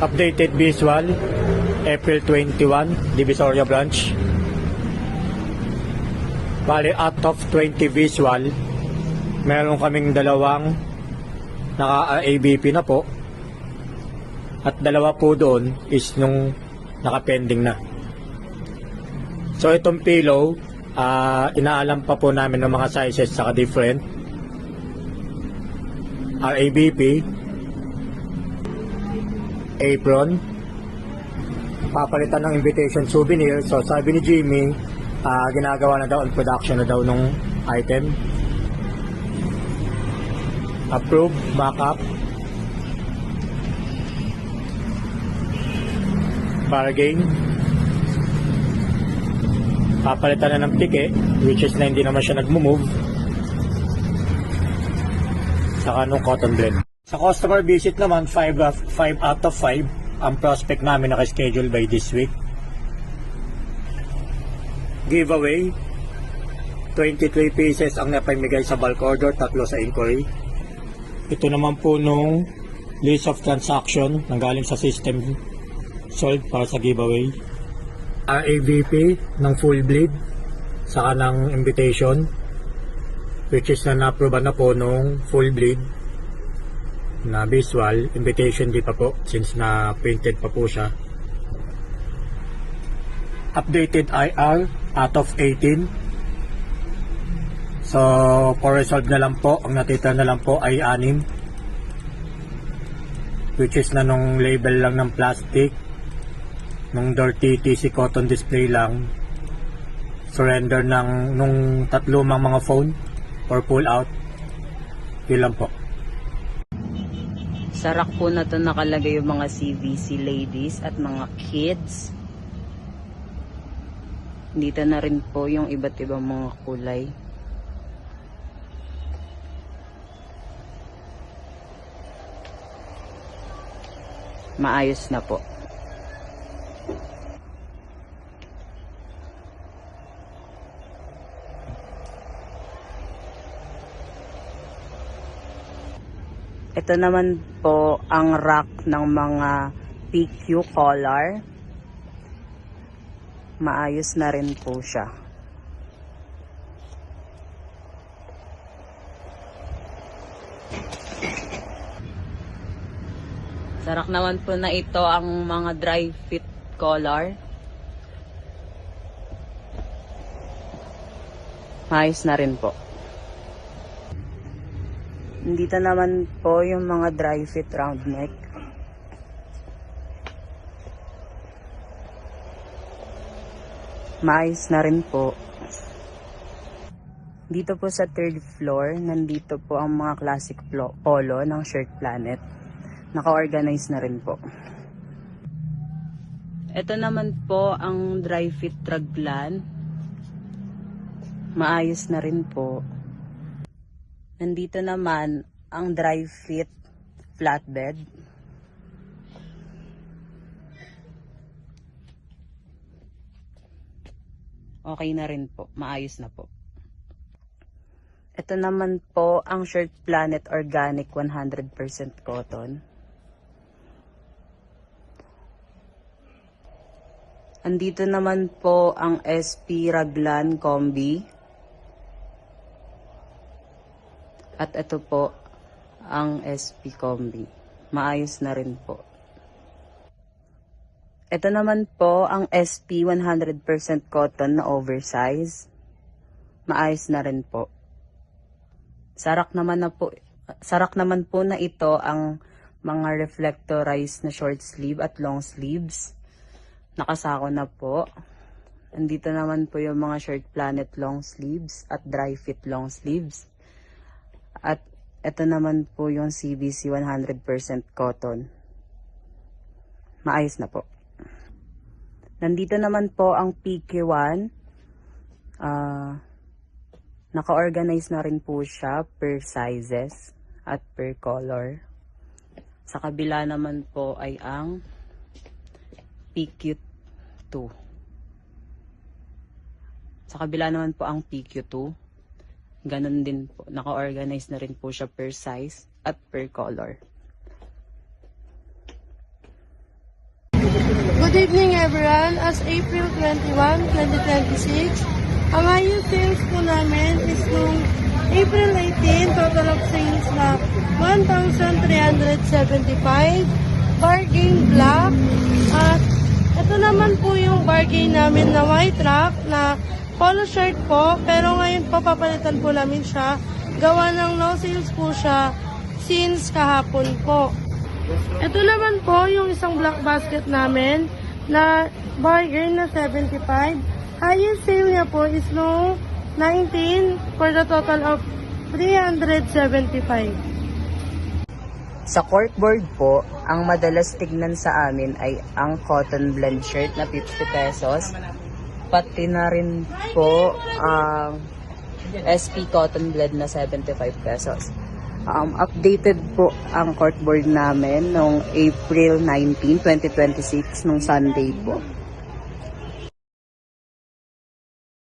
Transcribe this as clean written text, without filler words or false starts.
Updated visual, April 21, Divisoria Branch. Bali, out of 20 visual, meron kaming dalawang naka-ABP na po. At dalawa po doon is nung naka-pending na. So itong pillow, inaalam pa po namin ng mga sizes saka different. RABP, apron, papalitan ng invitation souvenir. So sabi ni Jimmy, ginagawa na daw on production na daw nung item. Approved, backup, bargain, papalitan na ng tike, which is na hindi naman siya nagmo-move, saka nung cotton blend. Sa customer visit naman, 5 out of 5 ang prospect namin naka-schedule by this week. Giveaway, 23 pieces ang napamigay sa bulk order, 3 sa inquiry. Ito naman po nung list of transaction nanggaling sa system sold para sa giveaway. RAVP ng full bleed, saka ng invitation, which is na na-approve na po nung full bleed na visual. Invitation di pa po since na printed pa po siya. Updated IR out of 18. So for resolve na lang po, ang natitira na lang po ay 6, which is na nung label lang ng plastic, nung dirty TC cotton display lang, surrender ng nung 3 mga phone or pull out, yun lang po. Sa rack po na to nakalagay yung mga CVC ladies at mga kids. Dito na rin po yung iba't ibang mga kulay. Maayos na po. Ito naman po ang rack ng mga PQ collar. Maayos na rin po siya. Sa rack naman po na ito ang mga dry fit collar. Maayos na rin po. Dito naman po yung mga dry fit round neck. Maayos na rin po. Dito po sa 3rd floor, nandito po ang mga classic polo ng Shirt Planet. Naka-organize na rin po. Ito naman po ang dry fit raglan. Maayos na rin po. Nandito naman ang dry fit flatbed. Okay na rin po. Maayos na po. Ito naman po ang Shirt Planet Organic 100% cotton. Andito naman po ang SP Raglan Combi. At ito po ang SP Combi. Maayos na rin po. Ito naman po ang SP 100% cotton na oversize. Maayos na rin po. Sarak naman po na ito ang mga reflectorized na short sleeve at long sleeves. Nakasako na po. Andito naman po yung mga Shirt Planet long sleeves at dry fit long sleeves. At ito naman po yung CVC 100% cotton. Maayos na po. Nandito naman po ang PK1. Naka-organize na rin po siya per sizes at per color. Sa kabila naman po ay ang PQ2. Sa kabila naman po ang PQ2. Ganon din po. Naka-organize na rin po siya per size at per color. Good evening everyone. As April 21, 2026, ang highest sales po namin is nung April 18, total of sales na 1,375, bargain black. At ito naman po yung bargain namin na white wrap na polo shirt po, pero ngayon po papalitan po namin siya. Gawa ng no sales po siya since kahapon po. Ito naman po yung isang black basket namin na bargain na 75. Highest sale niya po is no 19 for the total of 375. Sa corkboard po, ang madalas tignan sa amin ay ang cotton blend shirt na 50 pesos. Pati na rin po ang SP cotton blend na 75 pesos. Updated po ang corkboard namin noong April 19, 2026, nung Sunday po.